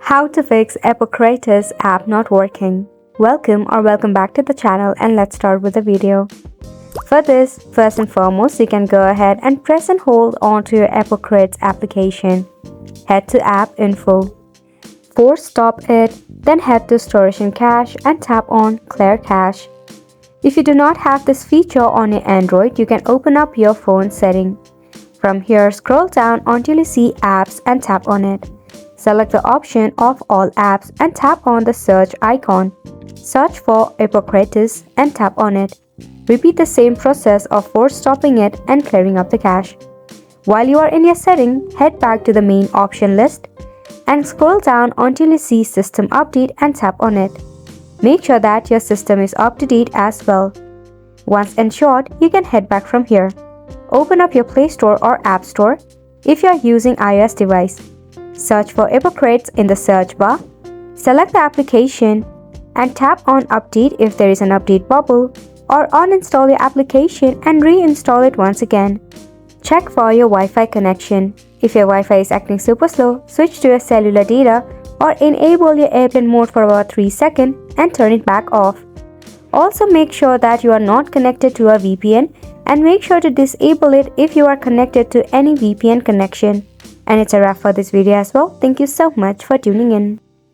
How to fix Epocrates app not working. Welcome back to the channel, and let's start with the video. For this, first and foremost, you can go ahead and press and hold onto your Epocrates application. Head to App Info. Force stop it, then head to Storage and Cache and tap on Clear Cache. If you do not have this feature on your Android, you can open up your phone setting. From here, scroll down until you see Apps and tap on it. Select the option of All Apps and tap on the search icon. Search for Epocrates and tap on it. Repeat the same process of force stopping it and clearing up the cache. While you are in your setting, head back to the main option list and scroll down until you see System Update and tap on it. Make sure that your system is up to date as well. Once ensured, you can head back from here. Open up your Play Store or App Store if you are using iOS device. Search for Epocrates in the search bar. Select the application and tap on Update if there is an update bubble, or uninstall your application and reinstall it once again. Check for your Wi-Fi connection. If your Wi-Fi is acting super slow, switch to your cellular data or enable your airplane mode for about 3 seconds and turn it back off. Also, make sure that you are not connected to a VPN and make sure to disable it if you are connected to any VPN connection. And it's a wrap for this video as well. Thank you so much for tuning in.